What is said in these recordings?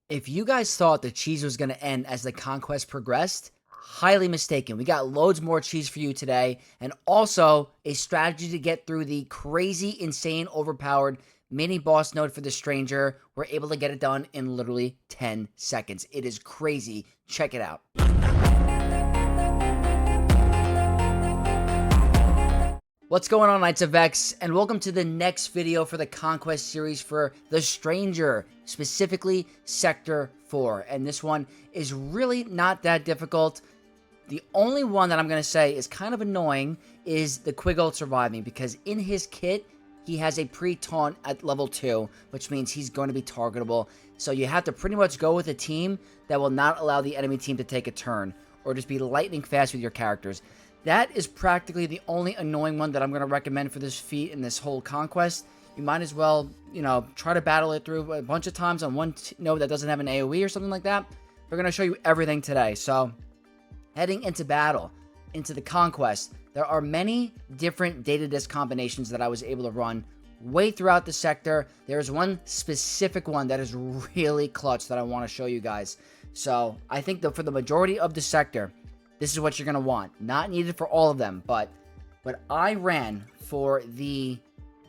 If you guys thought the cheese was going to end as the conquest progressed, highly mistaken. We got loads more cheese for you today, and also a strategy to get through the crazy, insane, overpowered mini boss node for the stranger. We're able to get it done in literally 10 seconds. It is crazy. Check it out. What's going on, Knights of X, and welcome to the next video for the Conquest series for The Stranger, specifically Sector 4. And this one is really not that difficult. The only one that I'm going to say is kind of annoying is the Quiggold surviving, because in his kit, he has a pre-taunt at level 2, which means he's going to be targetable. So you have to pretty much go with a team that will not allow the enemy team to take a turn, or just be lightning fast with your characters. That is practically the only annoying one that I'm going to recommend for this feat in this whole conquest. You might as well, try to battle it through a bunch of times on one node that doesn't have an AoE or something like that. We're going to show you everything today. So, heading into battle, into the conquest, there are many different data disk combinations that I was able to run way throughout the sector. There's one specific one that is really clutch that I want to show you guys. So, I think that for the majority of the sector, this is what you're going to want. Not needed for all of them, but what I ran for the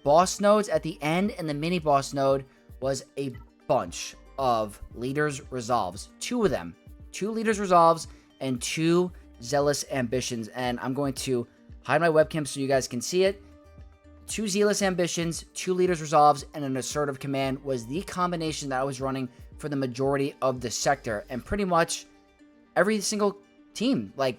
boss nodes at the end and the mini boss node was a bunch of Leaders Resolves. 2 of them. 2 Leaders Resolves and 2 Zealous Ambitions. And I'm going to hide my webcam so you guys can see it. 2 Zealous Ambitions, 2 Leaders Resolves, and an Assertive Command was the combination that I was running for the majority of the sector. And pretty much every single team, like,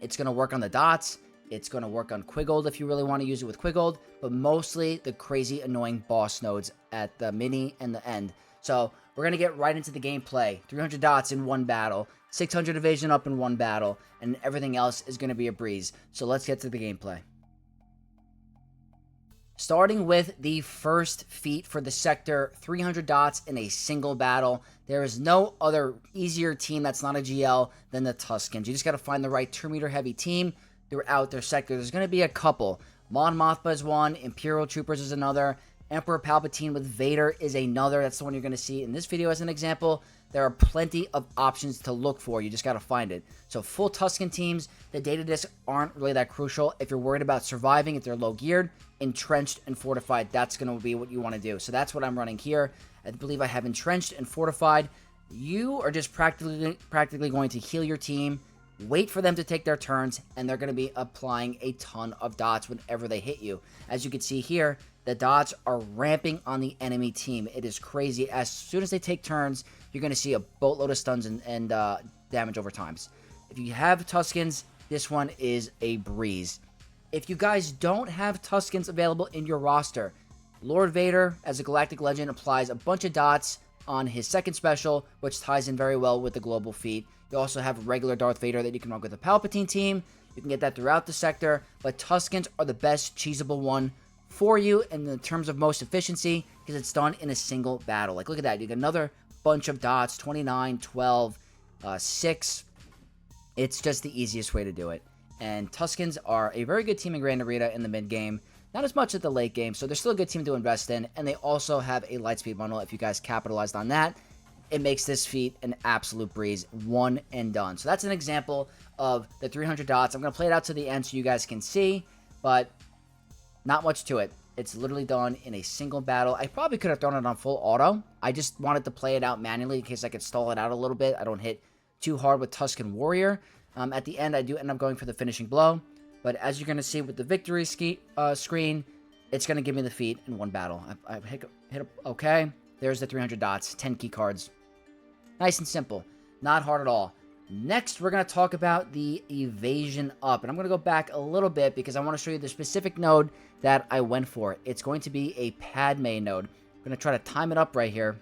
it's going to work on the dots, it's going to work on Quiggold if you really want to use it with Quiggold, but mostly the crazy annoying boss nodes at the mini and the end. So we're going to get right into the gameplay. 300 dots in one battle, 600 evasion up in one battle, and everything else is going to be a breeze. So let's get to the gameplay. Starting with the first feat for the sector, 300 dots in a single battle. There is no other easier team that's not a GL than the Tuskens. You just got to find the right 2-meter heavy team throughout their sector. There's going to be a couple. Mon Mothma is one, Imperial Troopers is another, Emperor Palpatine with Vader is another. That's the one you're going to see in this video as an example. There are plenty of options to look for. You just got to find it. So full Tusken teams, the data discs aren't really that crucial. If you're worried about surviving, if they're low geared, entrenched, and fortified, that's going to be what you want to do. So that's what I'm running here. I believe I have entrenched and fortified. You are just practically going to heal your team, wait for them to take their turns, and they're going to be applying a ton of dots whenever they hit you. As you can see here, the dots are ramping on the enemy team. It is crazy. As soon as they take turns, you're going to see a boatload of stuns and damage over times. If you have Tuskens, this one is a breeze. If you guys don't have Tuskens available in your roster, Lord Vader, as a Galactic Legend, applies a bunch of dots on his second special, which ties in very well with the global feat. You also have regular Darth Vader that you can run with the Palpatine team. You can get that throughout the sector, but Tuskens are the best cheesable one for you in the terms of most efficiency, because it's done in a single battle. Like, look at that. You get another bunch of dots, 29, 12, 6. It's just the easiest way to do it. And Tuskens are a very good team in Grand Arena in the mid-game. Not as much at the late game, so they're still a good team to invest in. And they also have a Lightspeed bundle. If you guys capitalized on that, it makes this feat an absolute breeze. One and done. So that's an example of the 300 dots. I'm going to play it out to the end so you guys can see, but not much to it. It's literally done in a single battle. I probably could have thrown it on full auto. I just wanted to play it out manually in case I could stall it out a little bit. I don't hit too hard with Tusken Warrior. At the end, I do end up going for the finishing blow. But as you're going to see with the victory screen, it's going to give me the feat in one battle. I hit okay. There's the 300 dots, 10 key cards. Nice and simple. Not hard at all. Next, we're going to talk about the Evasion Up. And I'm going to go back a little bit because I want to show you the specific node that I went for. It's going to be a Padme node. I'm going to try to time it up right here.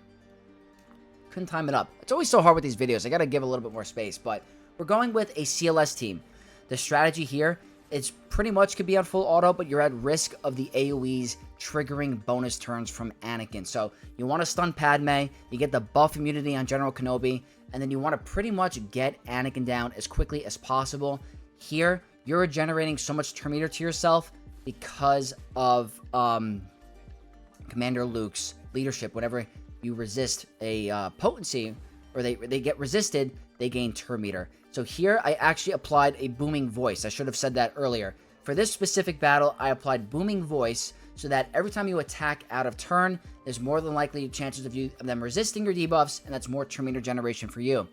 Couldn't time it up. It's always so hard with these videos. I got to give a little bit more space. But we're going with a CLS team. The strategy here, it's pretty much could be on full auto, but you're at risk of the AoEs triggering bonus turns from Anakin. So you want to stun Padme, you get the buff immunity on General Kenobi, and then you want to pretty much get Anakin down as quickly as possible. Here, you're generating so much turn meter to yourself because of Commander Luke's leadership. Whenever you resist a potency, or they get resisted, they gain turn meter. So here I actually applied a booming voice. I should have said that earlier. For this specific battle, I applied booming voice so that every time you attack out of turn, there's more than likely chances of them resisting your debuffs, and that's more turn meter generation for you.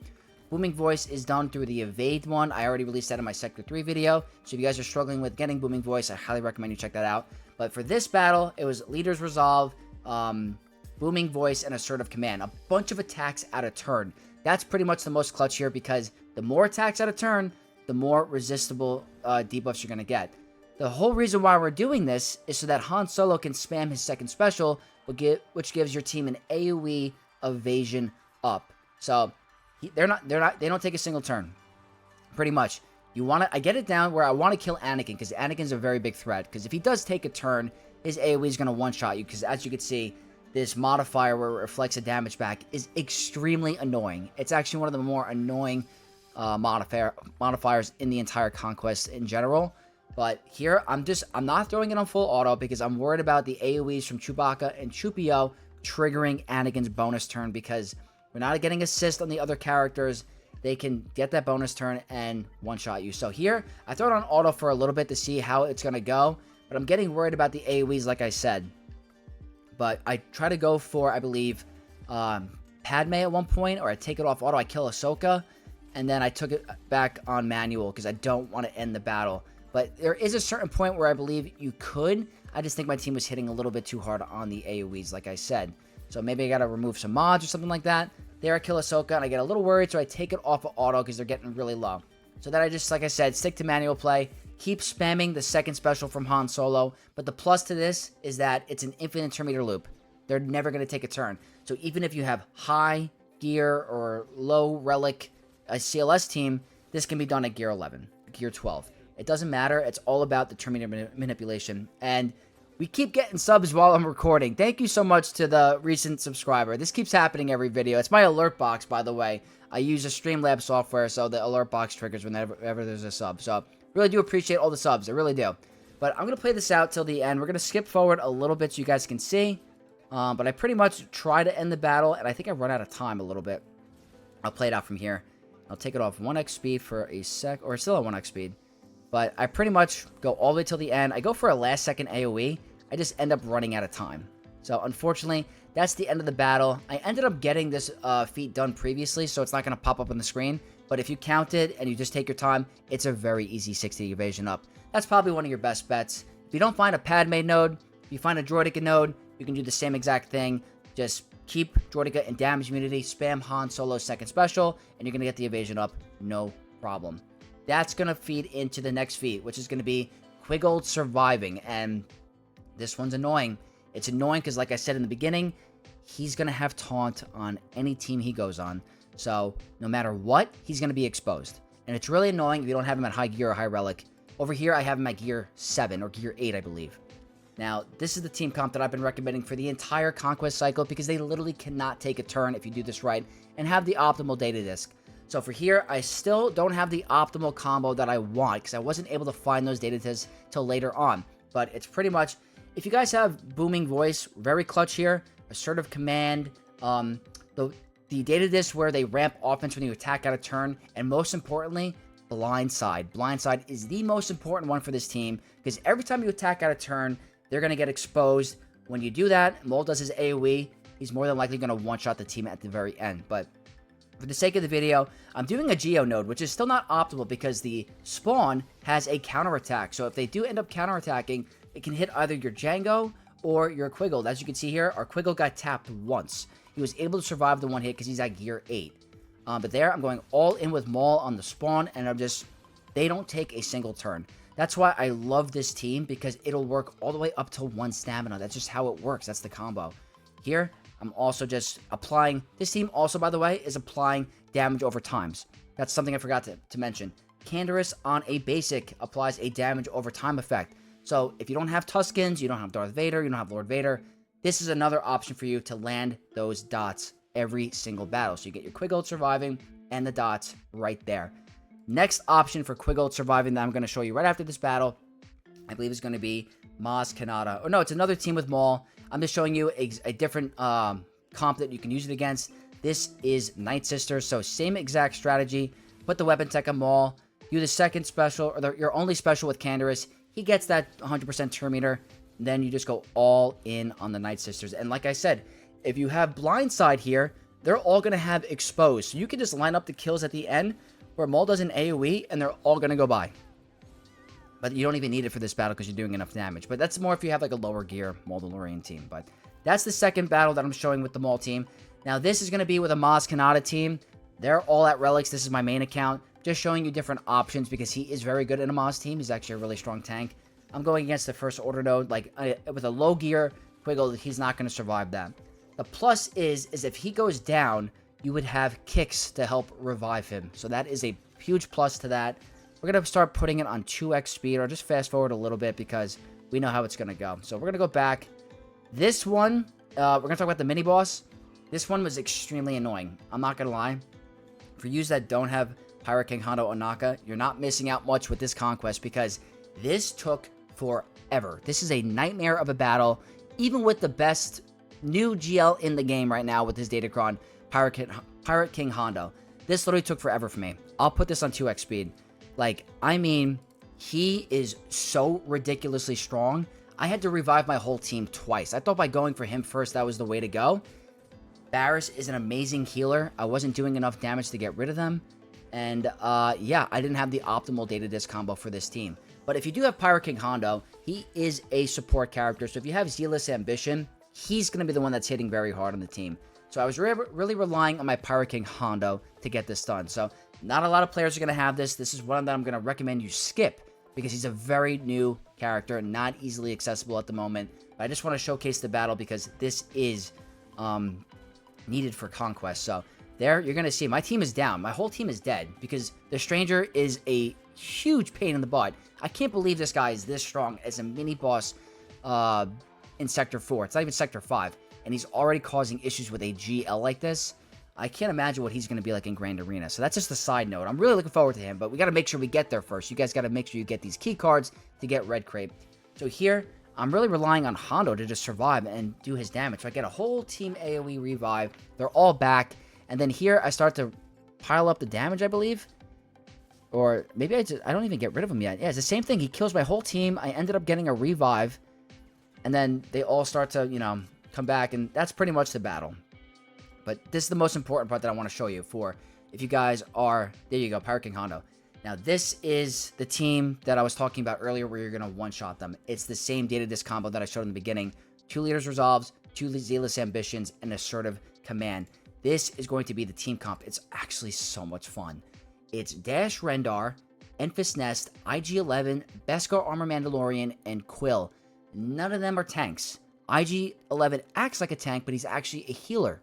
Booming voice is done through the evade one. I already released that in my Sector 3 video, so if you guys are struggling with getting booming voice, I highly recommend you check that out. But for this battle, it was Leader's Resolve, booming voice, and assertive command. A bunch of attacks out of turn. That's pretty much the most clutch here, because the more attacks out of turn, the more resistible debuffs you're going to get. The whole reason why we're doing this is so that Han Solo can spam his second special, which gives your team an AoE Evasion Up. So they don't take a single turn. Pretty much. I get it down where I want to kill Anakin, because Anakin's a very big threat. Because if he does take a turn, his AoE is going to one-shot you. Because as you can see, this modifier where it reflects the damage back is extremely annoying. It's actually one of the more annoying modifiers in the entire Conquest in general. But here, I'm not throwing it on full auto because I'm worried about the AoEs from Chewbacca and Chewpio triggering Anakin's bonus turn, because we're not getting assist on the other characters. They can get that bonus turn and one-shot you. So here, I throw it on auto for a little bit to see how it's going to go, but I'm getting worried about the AoEs like I said. But I try to go for, I believe, Padme at one point, or I take it off auto, I kill Ahsoka, and then I took it back on manual because I don't want to end the battle. But there is a certain point where I believe you could. I just think my team was hitting a little bit too hard on the AoEs, like I said. So maybe I got to remove some mods or something like that. There I kill Ahsoka, and I get a little worried, so I take it off of auto because they're getting really low. So then I just, like I said, stick to manual play. Keep spamming the second special from Han Solo. But the plus to this is that it's an infinite turn meter loop. They're never going to take a turn. So even if you have high gear or low relic a CLS team, this can be done at gear 11, gear 12. It doesn't matter. It's all about the turn meter manipulation. And we keep getting subs while I'm recording. Thank you so much to the recent subscriber. This keeps happening every video. It's my alert box, by the way. I use a Streamlabs software, so the alert box triggers whenever there's a sub. So really do appreciate all the subs. I really do. But I'm going to play this out till the end. We're going to skip forward a little bit so you guys can see. But I pretty much try to end the battle, and I think I run out of time a little bit. I'll play it out from here. I'll take it off 1x speed for a sec, or still at 1x speed. But I pretty much go all the way till the end. I go for a last second AoE. I just end up running out of time. So unfortunately, that's the end of the battle. I ended up getting this feat done previously, so it's not going to pop up on the screen. But if you count it and you just take your time, it's a very easy 60 evasion up. That's probably one of your best bets. If you don't find a Padme node, if you find a Droideka node, you can do the same exact thing. Just keep Droideka in damage immunity, spam Han Solo's second special, and you're going to get the evasion up, no problem. That's going to feed into the next feat, which is going to be Quiggold surviving. And this one's annoying. It's annoying because, like I said in the beginning, he's going to have taunt on any team he goes on. So no matter what, he's going to be exposed. And it's really annoying if you don't have him at high gear or high relic. Over here, I have him at gear 7 or gear 8, I believe. Now, this is the team comp that I've been recommending for the entire Conquest cycle because they literally cannot take a turn if you do this right and have the optimal data disc. So for here, I still don't have the optimal combo that I want because I wasn't able to find those data discs till later on. But it's pretty much, if you guys have booming voice, very clutch here, assertive command, the data disc where they ramp offense when you attack out of turn, and most importantly, blindside. Blindside is the most important one for this team because every time you attack out of turn, they're going to get exposed. When you do that, Maul does his AoE, he's more than likely going to one-shot the team at the very end. But for the sake of the video, I'm doing a Geo node, which is still not optimal because the spawn has a counterattack. So if they do end up counterattacking, it can hit either your Jango or your Quiggold. As you can see here, our Quiggold got tapped once. He was able to survive the one hit because he's at gear 8. But there, I'm going all in with Maul on the spawn, and they don't take a single turn. That's why I love this team, because it'll work all the way up to 1 stamina. That's just how it works. That's the combo. Here, I'm also just applying... This team also, by the way, is applying damage over times. That's something I forgot to mention. Canderous on a basic applies a damage over time effect. So if you don't have Tuskens, you don't have Darth Vader, you don't have Lord Vader, this is another option for you to land those dots every single battle. So you get your Quiggold surviving and the dots right there. Next option for Quiggold surviving that I'm going to show you right after this battle, I believe is going to be Maz Kanata. Or no, it's another team with Maul. I'm just showing you a different comp that you can use it against. This is Night Sisters, so same exact strategy. Put the weapon tech on Maul. Do the second special, or your only special with Canderous. He gets that 100% turn meter. Then you just go all in on the Night Sisters. And like I said, if you have Blindside here, they're all going to have Exposed. So you can just line up the kills at the end where Maul does an AoE, and they're all going to go by. But you don't even need it for this battle because you're doing enough damage. But that's more if you have like a lower gear Mandalorian team. But that's the second battle that I'm showing with the Maul team. Now this is going to be with a Maz Kanata team. They're all at Relics. This is my main account. Just showing you different options because he is very good in a Maz team. He's actually a really strong tank. I'm going against the First Order node. Like, with a low gear Quiggold, he's not going to survive that. The plus is if he goes down, you would have kicks to help revive him. So that is a huge plus to that. We're going to start putting it on 2x speed, or just fast forward a little bit because we know how it's going to go. So we're going to go back. This one, we're going to talk about the mini-boss. This one was extremely annoying. I'm not going to lie. For you that don't have Pirate King Hondo Onaka, you're not missing out much with this conquest because this took forever. This is a nightmare of a battle, even with the best new GL in the game right now with his Datacron, Pirate King Hondo. This literally took forever for me. I'll put this on 2x speed. Like, I mean, he is so ridiculously strong. I had to revive my whole team twice. I thought by going for him first, that was the way to go. Barris is an amazing healer. I wasn't doing enough damage to get rid of them. And, yeah, I didn't have the optimal data disc combo for this team. But if you do have Pirate King Hondo, he is a support character. So if you have Zealous Ambition, he's going to be the one that's hitting very hard on the team. So I was really relying on my Pirate King Hondo to get this done. So not a lot of players are going to have this. This is one that I'm going to recommend you skip because he's a very new character, not easily accessible at the moment. But I just want to showcase the battle because this is needed for Conquest. So there, you're going to see my team is down. My whole team is dead because the Stranger is a huge pain in the butt. I can't believe this guy is this strong as a mini-boss in Sector 4. It's not even Sector 5. And he's already causing issues with a GL like this. I can't imagine what he's going to be like in Grand Arena. So that's just a side note. I'm really looking forward to him, but we got to make sure we get there first. You guys got to make sure you get these key cards to get Red Crate. So here, I'm really relying on Hondo to just survive and do his damage. So I get a whole team AoE revive. They're all back. And then here, I start to pile up the damage, I believe. Or maybe I don't even get rid of him yet. Yeah, it's the same thing. He kills my whole team. I ended up getting a revive. And then they all start to, you know, come back. And that's pretty much the battle. But this is the most important part that I want to show you for if you guys are... There you go, Pirate King Hondo. Now, this is the team that I was talking about earlier where you're going to one-shot them. It's the same data disc combo that I showed in the beginning. 2 Leaders Resolves, 2 Zealous Ambitions, and Assertive Command. This is going to be the team comp. It's actually so much fun. It's Dash Rendar, Enfys Nest, IG-11, Beskar Armor Mandalorian, and Quill. None of them are tanks. IG-11 acts like a tank, but he's actually a healer.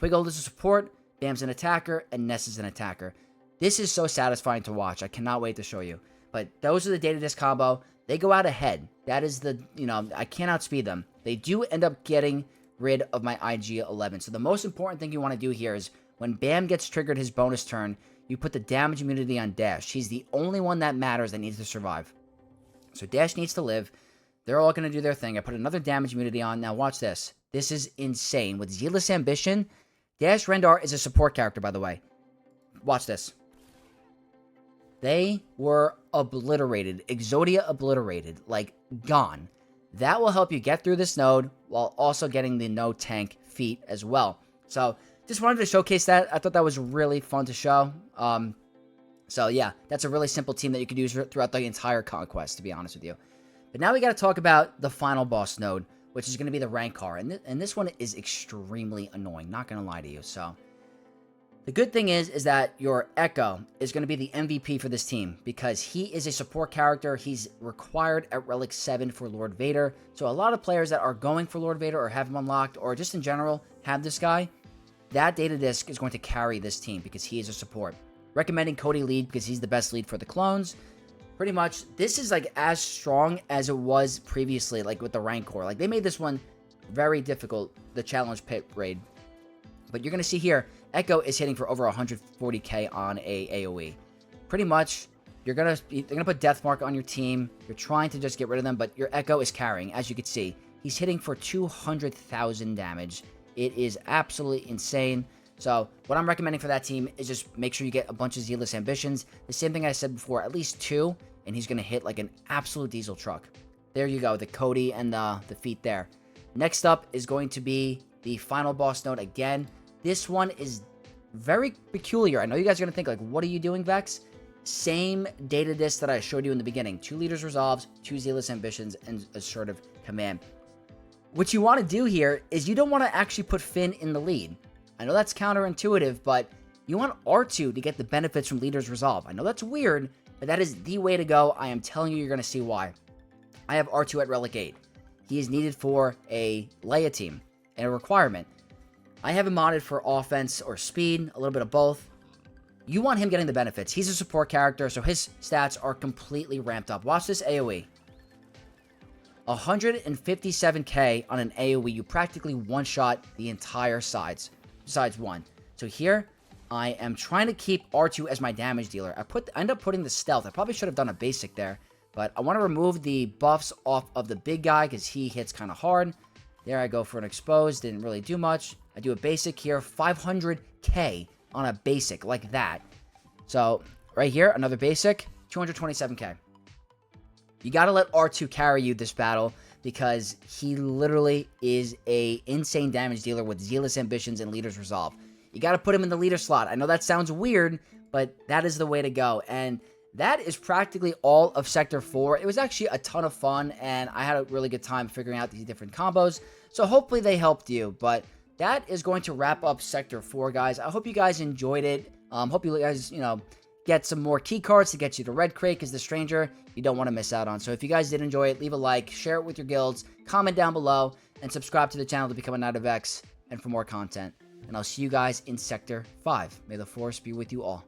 Quiggold is a support, Bam's an attacker, and Ness is an attacker. This is so satisfying to watch. I cannot wait to show you. But those are the data disc combo. They go out ahead. That is the, you know, I can't outspeed them. They do end up getting rid of my IG-11. So the most important thing you want to do here is when Bam gets triggered his bonus turn, you put the damage immunity on Dash. He's the only one that matters that needs to survive. So Dash needs to live. They're all going to do their thing. I put another damage immunity on. Now watch this. This is insane. With Zealous Ambition, Dash Rendar is a support character, by the way. Watch this. They were obliterated. Exodia obliterated. Like, gone. That will help you get through this node while also getting the no tank feat as well. So, just wanted to showcase that. I thought that was really fun to show. So, yeah, that's a really simple team that you could use throughout the entire conquest, to be honest with you. But now we got to talk about the final boss node, which is going to be the Rancor. And this one is extremely annoying, not going to lie to you. So, the good thing is that your Echo is going to be the MVP for this team because he is a support character. He's required at Relic 7 for Lord Vader. So, a lot of players that are going for Lord Vader or have him unlocked or just in general have this guy, that data disc is going to carry this team because he is a support. Recommending Cody lead because he's the best lead for the clones. Pretty much, this is like as strong as it was previously, like with the Rancor. Like, they made this one very difficult, the Challenge Pit raid. But you're going to see here, Echo is hitting for over 140k on a AoE. Pretty much, they're going to put Death Mark on your team. You're trying to just get rid of them, but your Echo is carrying, as you can see. He's hitting for 200,000 damage. It is absolutely insane. So what I'm recommending for that team is just make sure you get a bunch of Zealous Ambitions. The same thing I said before, at least 2, and he's going to hit like an absolute diesel truck. There you go, the Cody and the feat there. Next up is going to be the final boss node again. This one is very peculiar. I know you guys are going to think, like, what are you doing, Vex? Same data disc that I showed you in the beginning. 2 leaders resolves, 2 Zealous Ambitions, and a sort of command. What you want to do here is you don't want to actually put Finn in the lead. I know that's counterintuitive, but you want R2 to get the benefits from leaders resolve. I know that's weird, but that is the way to go. I am telling you, you're going to see why. I have R2 at Relic 8. He is needed for a Leia team and a requirement. I have him modded for offense or speed, a little bit of both. You want him getting the benefits. He's a support character, so his stats are completely ramped up. Watch this AoE. 157k on an AoE. You practically one-shot the entire sides, besides one. So here, I am trying to keep R2 as my damage dealer. I end up putting the stealth. I probably should have done a basic there, but I want to remove the buffs off of the big guy because he hits kind of hard. There I go for an exposed. Didn't really do much. I do a basic here. 500k on a basic like that. So right here, another basic. 227k. You got to let R2 carry you this battle because he literally is a insane damage dealer with Zealous Ambitions and Leader's Resolve. You got to put him in the leader slot. I know that sounds weird, but that is the way to go. And that is practically all of Sector 4. It was actually a ton of fun, and I had a really good time figuring out these different combos. So hopefully they helped you. But that is going to wrap up Sector 4, guys. I hope you guys enjoyed it. Hope you guys, get some more key cards to get you to Red Crate, because the Stranger, you don't want to miss out on. So if you guys did enjoy it, leave a like, share it with your guilds, comment down below, and subscribe to the channel to become a Knight of X and for more content. And I'll see you guys in Sector 5. May the Force be with you all.